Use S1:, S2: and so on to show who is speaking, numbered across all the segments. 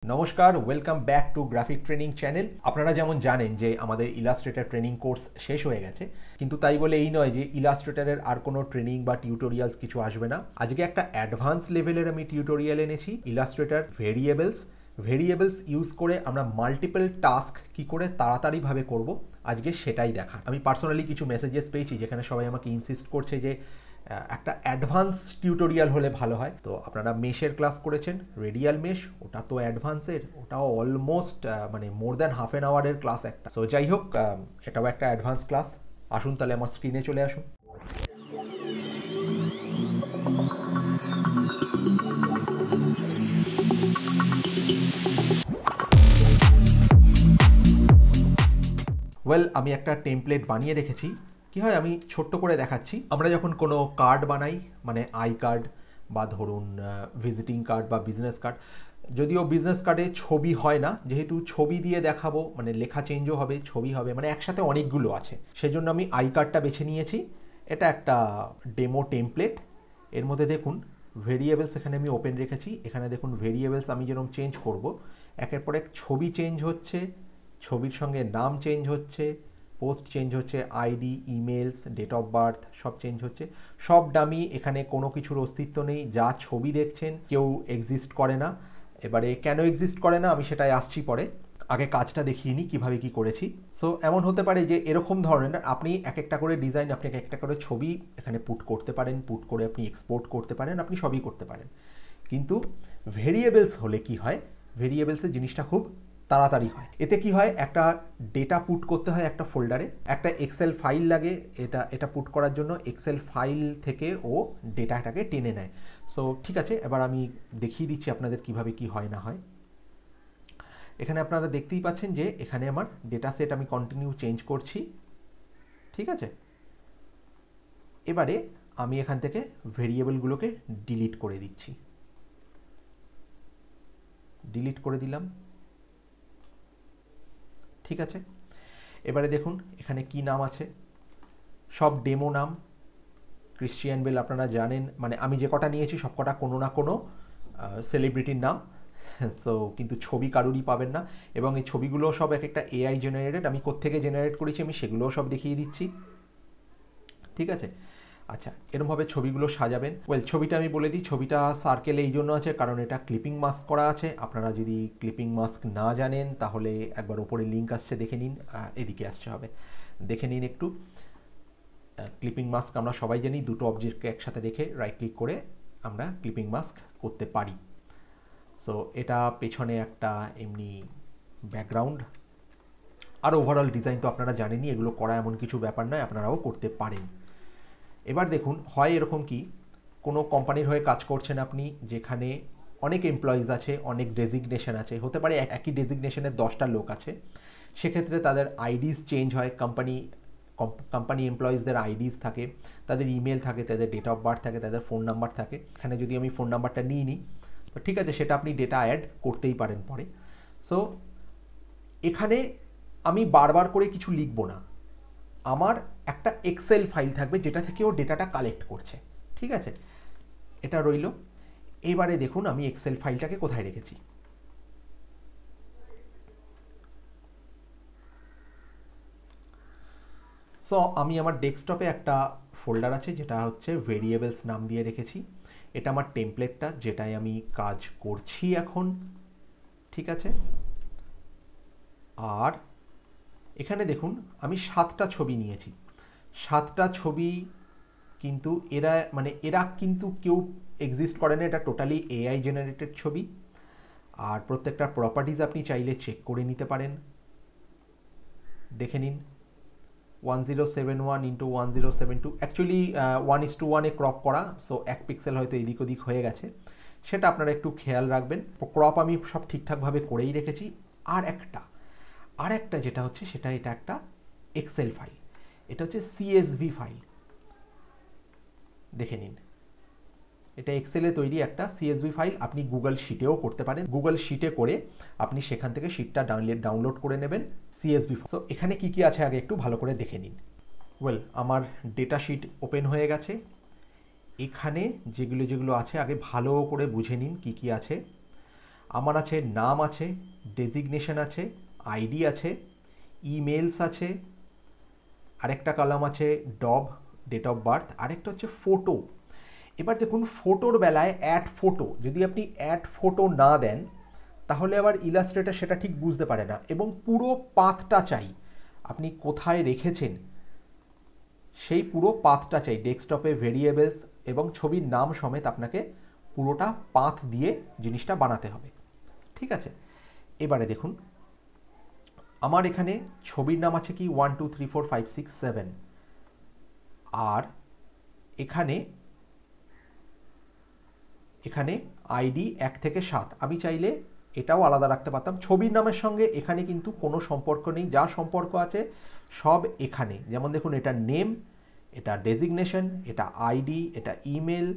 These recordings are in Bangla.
S1: নমস্কার, welcome back to graphic training channel. আপনারা যেমন জানেন যে আমাদের ইলাস্ট্রেটর ট্রেনিং কোর্স শেষ হয়ে গেছে, কিন্তু তাই বলে এই নয় যে ইলাস্ট্রেটরের আর কোনো ট্রেনিং বা টিউটোরিয়ালস কিছু আসবে না। আজকে একটা অ্যাডভান্স লেভেলের আমি টিউটোরিয়াল এনেছি, ইলাস্ট্রেটর ভেরিয়েবলস ইউজ করে আমরা মাল্টিপল টাস্ক কি করে তাড়াতাড়িভাবে করব, আজকে সেটাই দেখা। আমি পার্সোনালি কিছু মেসেজেস পেয়েছি যেখানে সবাই আমাকে ইনসিস্ট করছে যে একটা অ্যাডভান্স টিউটোরিয়াল হলে ভালো হয়। তো আপনারা মেশের ক্লাস করেছেন, রেডিয়াল মেশ, ওটা তো অ্যাডভান্সের, ওটাও অলমোস্ট মানে মোর দ্যান হাফ অ্যান আওয়ারের ক্লাস একটা। সো যাই হোক, এটাও একটা অ্যাডভান্স ক্লাস। আসুন তাহলে আমার স্ক্রিনে চলে আসুন। ওয়েল, আমি একটা টেমপ্লেট বানিয়ে রেখেছি। কি হয় আমি ছোট্ট করে দেখাচ্ছি। আমরা যখন কোনো কার্ড বানাই, মানে আই কার্ড বা ধরুন ভিজিটিং কার্ড বা বিজনেস কার্ড, যদিও বিজনেস কার্ডে ছবি হয় না, যেহেতু ছবি দিয়ে দেখাবো মানে লেখা চেঞ্জও হবে, ছবি হবে, মানে একসাথে অনেকগুলো আছে, সেজন্য আমি আই কার্ডটা বেছে নিয়েছি। এটা একটা ডেমো টেমপ্লেট। এর মধ্যে দেখুন ভেরিয়েবলস এখানে আমি ওপেন রেখেছি। এখানে দেখুন ভেরিয়েবলস আমি যেরকম চেঞ্জ করব, একের পর এক ছবি চেঞ্জ হচ্ছে, ছবির সঙ্গে নাম চেঞ্জ হচ্ছে, পোস্ট চেঞ্জ হচ্ছে, ID, emails, date of birth সব চেঞ্জ হচ্ছে। সব ডামি, এখানে কোনো কিছুর অস্তিত্ব নেই। যা ছবি দেখছেন কেউ এক্সিস্ট করে না। এবারে কেন এক্সিস্ট করে না আমি সেটাই আসছি পরে, আগে কাজটা দেখিয়ে নিই কীভাবে কী করেছি। সো এমন হতে পারে যে এরকম ধরনের আপনি এক একটা করে ডিজাইন, আপনি এক একটা করে ছবি এখানে পুট করতে পারেন, পুট করে আপনি এক্সপোর্ট করতে পারেন, আপনি সবই করতে পারেন। কিন্তু ভেরিয়েবলস হলে কি হয়, ভেরিয়েবলসের জিনিসটা খুব তাড়াতাড়ি হয়। এতে কি হয়, একটা ডেটা পুট করতে হয় একটা ফোল্ডারে, একটা এক্সেল ফাইল লাগে এটা পুট করার জন্য। এক্সেল ফাইল থেকে ও ডেটাটাকে টেনে নেয়। সো ঠিক আছে, এবার আমি দেখিয়ে দিচ্ছি আপনাদের কিভাবে কি হয় না হয়। এখানে আপনারা দেখতেই পাচ্ছেন যে এখানে আমার ডেটা সেট আমি কন্টিনিউ চেঞ্জ করছি, ঠিক আছে। এবারে আমি এখান থেকে ভেরিয়েবলগুলোকে ডিলিট করে দিচ্ছি, ডিলিট করে দিলাম, ঠিক আছে। এবারে দেখুন এখানে কি নাম আছে, সব ডেমো নাম। ক্রিশ্চিয়ান বেল আপনারা জানেন, মানে আমি যে কটা নিয়েছি সব কটা কোনো না কোনো সেলিব্রিটির নাম। সো কিন্তু ছবি কারুরই পাবেন না, এবং এই ছবিগুলো সব এক একটা এআই জেনারেটেড। আমি কোত্থেকে জেনারেট করেছি আমি সেগুলোও সব দেখিয়ে দিচ্ছি, ঠিক আছে। আচ্ছা, এরমভাবে ছবিগুলো সাজাবেন। ওয়েল, ছবিটা আমি বলে দিই, ছবিটা সার্কেল এই জন্য আছে কারণ এটা ক্লিপিং মাস্ক করা আছে। আপনারা যদি ক্লিপিং মাস্ক না জানেন তাহলে একবার ওপরে লিঙ্ক আসছে দেখে নিন, এদিকে আসছে হবে, দেখে নিন একটু। ক্লিপিং মাস্ক আমরা সবাই জানি, দুটো অবজেক্টকে একসাথে রেখে রাইট ক্লিক করে আমরা ক্লিপিং মাস্ক করতে পারি। সো এটা পেছনে একটা এমনি ব্যাকগ্রাউন্ড, আর ওভারঅল ডিজাইন তো আপনারা জানেনই, এগুলো করা এমন কিছু ব্যাপার নয়, আপনারাও করতে পারেন। এবার দেখুন, হয় এরকম কি কোনো কোম্পানির হয়ে কাজ করছেন আপনি, যেখানে অনেক এমপ্লয়িজ আছে, অনেক ডেজিগনেশন আছে, হতে পারে একই ডেজিগনেশনের 10টা লোক আছে, সেক্ষেত্রে তাদের আইডিস চেঞ্জ হয়। কোম্পানি এমপ্লয়িজদের আইডিস থাকে, তাদের ইমেল থাকে, তাদের ডেট অফ বার্থ থাকে, তাদের ফোন নাম্বার থাকে। এখানে যদি আমি ফোন নাম্বারটা নিই তো ঠিক আছে, সেটা আপনি ডেটা অ্যাড করতেই পারেন পরে। সো এখানে আমি বারবার করে কিছু লিখব না, আমার একটা এক্সেল ফাইল থাকবে যেটা থেকে ও ডেটাটা কালেক্ট করছে, ঠিক আছে। এটা রইল। এবারে দেখুন আমি এক্সেল ফাইলটাকে কোথায় রেখেছি। সো আমি আমার ডেস্কটপে একটা ফোল্ডার আছে যেটা হচ্ছে ভেরিয়েবলস নাম দিয়ে রেখেছি। এটা আমার টেমপ্লেটটা যেটাই আমি কাজ করছি এখন, ঠিক আছে। আর এখানে দেখুন আমি 7টা ছবি নিয়েছি। 7টা ছবি, কিন্তু এরা কিন্তু কেউ এক্সিস্ট করে না, এটা টোটালি এআই জেনারেটেড ছবি। আর প্রত্যেকটা প্রপার্টিজ আপনি চাইলে চেক করে নিতে পারেন, দেখে নিন। 1071 ইন্টু 1072, অ্যাকচুয়ালি 1:1 ক্রপ করা, সো 1 পিক্সেল হয়তো এদিক ওদিক হয়ে গেছে, সেটা আপনারা একটু খেয়াল রাখবেন। ক্রপ আমি সব ঠিকঠাকভাবে করেই রেখেছি। আর একটা যেটা হচ্ছে সেটা, এটা একটা এক্সেল ফাইল, এটা হচ্ছে সিএসভি ফাইল, দেখে নিন। এটা এক্সেলে তৈরি একটা সিএসভি ফাইল, আপনি গুগল শিটেও করতে পারেন। গুগল শিটে করে আপনি সেখান থেকে শিটটা ডাউনলোড করে নেবেন, সিএসভি। সো এখানে কি কি আছে আগে একটু ভালো করে দেখে নিন। ওয়েল, আমার ডেটা শিট ওপেন হয়ে গেছে। এখানে যেগুলো আছে আগে ভালো করে বুঝে নিন কি কি আছে। আমার আছে, নাম আছে, ডেজিগনেশন আছে, আইডি আছে, ইমেলস আছে, আরেকটা কলাম আছে ডব, ডেট অফ বার্থ, আরেকটা হচ্ছে ফটো। এবার দেখুন ফটোর বেলায় অ্যাড ফটো, যদি আপনি অ্যাড ফটো না দেন তাহলে আবার ইলাস্ট্রেটর সেটা ঠিক বুঝতে পারে না, এবং পুরো পাথটা চাই, আপনি কোথায় রেখেছেন সেই পুরো পাথটা চাই, ডেস্কটপে ভেরিয়েবলস এবং ছবির নাম সমেত আপনাকে পুরোটা পাথ দিয়ে জিনিসটা বানাতে হবে। ঠিক আছে, এবারে দেখুন আমার এখানে ছবির নাম আছে কি 1 2 3 4 5 6 7, আর এখানে এখানে আইডি 1 থেকে 7। আমি চাইলে এটাও আলাদা রাখতে পারতাম। ছবির নামের সঙ্গে এখানে কিন্তু কোনো সম্পর্ক নেই, যা সম্পর্ক আছে সব এখানে। যেমন দেখুন এটা নেম, এটা ডেজিগনেশন, এটা আইডি, এটা ইমেল,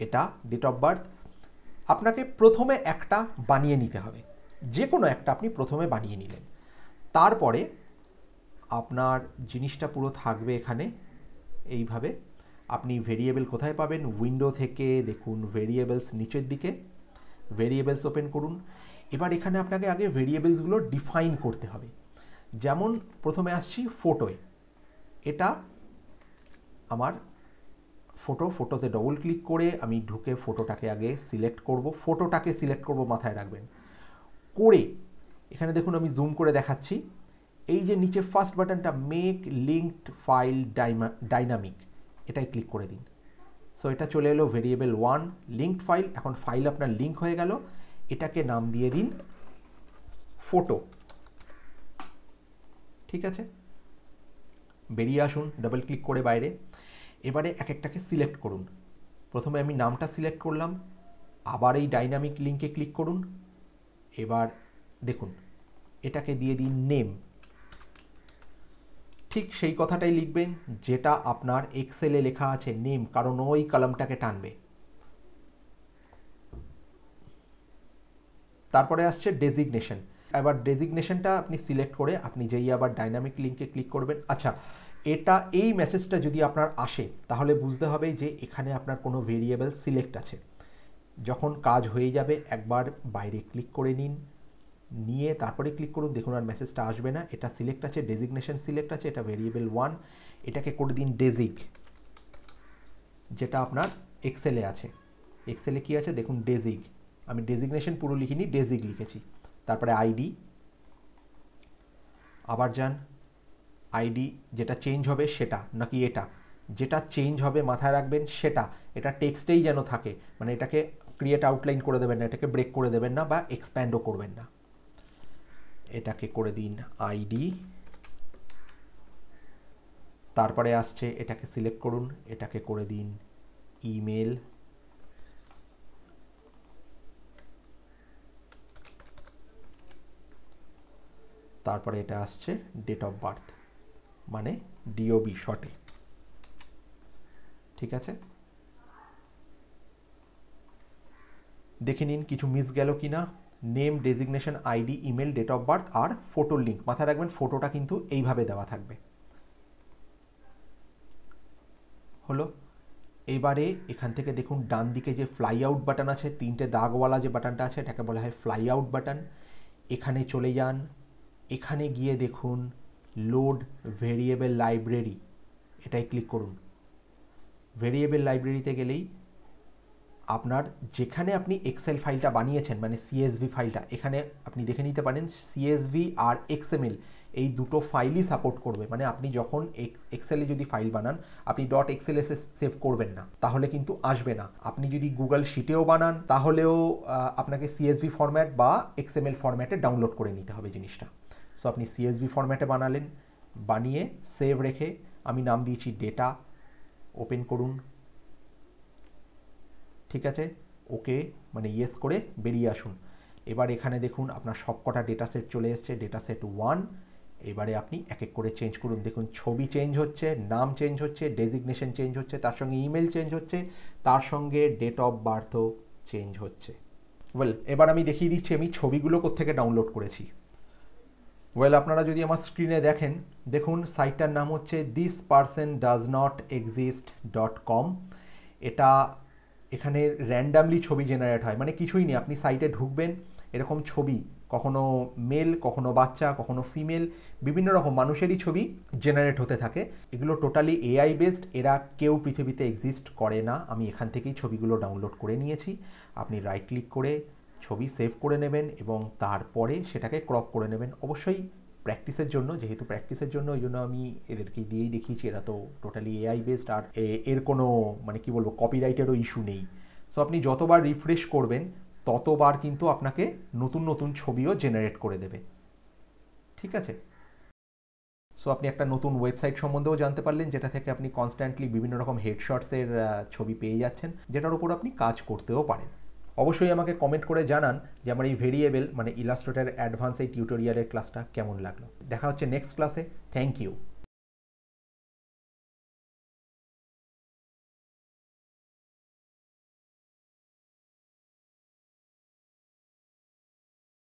S1: এটা ডেট অফ বার্থ। আপনাকে প্রথমে একটা বানিয়ে নিতে হবে, যে কোনো একটা আপনি প্রথমে বানিয়ে নিলেন, তারপরে আপনার জিনিসটা পুরো থাকবে এখানে এইভাবে। আপনি ভেরিয়েবল কোথায় পাবেন? উইন্ডো থেকে দেখুন ভেরিয়েবলস নিচের দিকে, ভেরিয়েবলস ওপেন করুন। এবার এখানে আপনাকে আগে ভেরিয়েবলসগুলো ডিফাইন করতে হবে। যেমন প্রথমে আসছি ফটোয়, এটা আমার ফটো, ফটোতে ডবল ক্লিক করে আমি ঢুকে ফটোটাকে আগে সিলেক্ট করব, ফটোটাকে সিলেক্ট করব, মাথায় রাখবেন। করে এখানে দেখুন আমি জুম করে দেখাচ্ছি, এই যে নিচে ফার্স্ট বাটনটা মেক লিঙ্কড ফাইল ডাইনামিক, এটাই ক্লিক করে দিন। সো এটা চলে এলো ভেরিয়েবল 1 লিঙ্কড ফাইল। এখন ফাইল আপনার লিঙ্ক হয়ে গেল, এটাকে নাম দিয়ে দিন ফটো। ঠিক আছে, বেরিয়ে আসুন ডাবল ক্লিক করে বাইরে। এবারে এক একটাকে সিলেক্ট করুন। প্রথমে আমি নামটা সিলেক্ট করলাম, আবার এই ডাইনামিক লিঙ্কে ক্লিক করুন। এবার দেখুন এটাকে দিয়ে দিন নেম। ঠিক সেই কথাটাই লিখবেন যেটা আপনার এক্সেলে লেখা আছে নেম, কারণ ওই কলামটাকে টানবে। তারপরে আসছে ডেজিগনেশন। এবার ডেজিগনেশনটা আপনি সিলেক্ট করে আপনি যেই আবার ডাইনামিক লিঙ্কে ক্লিক করবেন। আচ্ছা, এটা এই মেসেজটা যদি আপনার আসে তাহলে বুঝতে হবে যে এখানে আপনার কোনো ভেরিয়েবল সিলেক্ট আছে। যখন কাজ হয়ে যাবে একবার বাইরে ক্লিক করে নিন, নিয়ে তারপরে ক্লিক করুন, দেখুন আর মেসেজটা আসবে না। এটা সিলেক্ট আছে, ডেজিগনেশন সিলেক্ট আছে, এটা ভেরিয়েবল 1, এটাকে করে দিন ডেজিগ, যেটা আপনার এক্সেলে আছে। এক্সেলে কি আছে দেখুন ডেজিগ, আমি ডেজিগনেশন পুরো লিখিনি, ডেজিগ লিখেছি। তারপরে আইডি, আবার যান আইডি, যেটা চেঞ্জ হবে সেটা নাকি এটা, যেটা চেঞ্জ হবে মাথায় রাখবেন সেটা, এটা টেক্সটেই যেন থাকে, মানে এটাকে ক্রিয়েট আউটলাইন করে দেবেন না, এটাকে ব্রেক করে দেবেন না বা এক্সপ্যান্ডও করবেন না। এটাকে করে দিন আইডি। তারপরে আসছে এটাকে সিলেক্ট করুন, এটাকে করে দিন ইমেল। তারপরে এটা আসছে ডেট অফ বার্থ, মানে ডিওবি শর্টে। ঠিক আছে, দেখে নিন কিছু মিস গেল কি না। Name, designation, ID, email, date of birth আর ফটোর লিঙ্ক। মাথায় রাখবেন ফটোটা কিন্তু এইভাবে দেওয়া থাকবে। হলো, এবারে এখান থেকে দেখুন ডান দিকে যে ফ্লাই আউট বাটন আছে, 3টে দাগওয়ালা যে বাটনটা আছে, এটাকে বলা হয় ফ্লাই আউট বাটন। এখানে চলে যান, এখানে গিয়ে দেখুন লোড ভেরিয়েবল লাইব্রেরি, এটাই ক্লিক করুন। ভেরিয়েবল লাইব্রেরিতে গেলেই আপনার যেখানে আপনি এক্সেল ফাইলটা বানিয়েছেন, মানে সিএসভি ফাইলটা, এখানে আপনি দেখে নিতে পারেন সিএসভি আর এক্সএমএল এই দুটো ফাইলই সাপোর্ট করবে। মানে আপনি যখন এক্সেলে যদি ফাইল বানান, আপনি ডট এক্সএল এসে সেভ করবেন না, তাহলে কিন্তু আসবে না। আপনি যদি গুগল শিটেও বানান তাহলেও আপনাকে সিএসভি ফরম্যাট বা এক্সএমএল ফরম্যাটে ডাউনলোড করে নিতে হবে জিনিসটা। সো আপনি সিএসভি ফরম্যাটে বানালেন, বানিয়ে সেভ রেখে আমি নাম দিয়েছি ডেটা, ওপেন করুন। ঠিক আছে, ওকে মানে ইয়েস করে বেরিয়ে আসুন। এবার এখানে দেখুন আপনার সবকটা ডেটা সেট চলে এসছে, ডেটা সেট 1। এবারে আপনি এক এক করে চেঞ্জ করুন। দেখুন ছবি চেঞ্জ হচ্ছে, নাম চেঞ্জ হচ্ছে, ডেজিগনেশন চেঞ্জ হচ্ছে, তার সঙ্গে ইমেল চেঞ্জ হচ্ছে, তার সঙ্গে ডেট অফ বার্থও চেঞ্জ হচ্ছে। ওয়েল, এবার আমি দেখিয়ে দিচ্ছি আমি ছবিগুলো কোত্থেকে ডাউনলোড করেছি। ওয়েল, আপনারা যদি আমার স্ক্রিনে দেখেন, দেখুন সাইটটার নাম হচ্ছে thispersondoesnotexist.com। এটা এখানে র্যান্ডামলি ছবি জেনারেট হয়, মানে কিছুই নেই, আপনি সাইটে ঢুকবেন এরকম ছবি কখনো মেল, কখনো বাচ্চা, কখনো ফিমেল, বিভিন্ন রকম মানুষেরই ছবি জেনারেট হতে থাকে। এগুলো টোটালি এআই বেসড, এরা কেউ পৃথিবীতে এক্সিস্ট করে না। আমি এখান থেকেই ছবিগুলো ডাউনলোড করে নিয়েছি। আপনি রাইট ক্লিক করে ছবি সেভ করে নেবেন এবং তারপরে সেটাকে ক্রপ করে নেবেন। অবশ্যই প্র্যাকটিসের জন্য, যেহেতু প্র্যাকটিসের জন্য, ওই জন্য আমি এদেরকে দিয়েই দেখিয়েছি। এরা তো টোটালি এআই বেসড, আর এর কোনো মানে কি বলবো কপিরাইটেরও ইস্যু নেই। সো আপনি যতবার রিফ্রেশ করবেন ততবার কিন্তু আপনাকে নতুন নতুন ছবিও জেনারেট করে দেবে। ঠিক আছে? সো আপনি একটা নতুন ওয়েবসাইট সম্বন্ধেও জানতে পারলেন, যেটা থেকে আপনি কনস্ট্যান্টলি বিভিন্ন রকম হেডশটসের ছবি পেয়ে যাচ্ছেন, যেটার উপর আপনি কাজ করতেও পারেন। অবশ্যই আমাকে কমেন্ট করে জানান যে আমার এই ভেরিয়েবল মানে ইলাস্ট্রেটর অ্যাডভান্স এই টিউটোরিয়ালের ক্লাসটা কেমন লাগলো। দেখা হচ্ছে নেক্সট ক্লাসে। Thank you.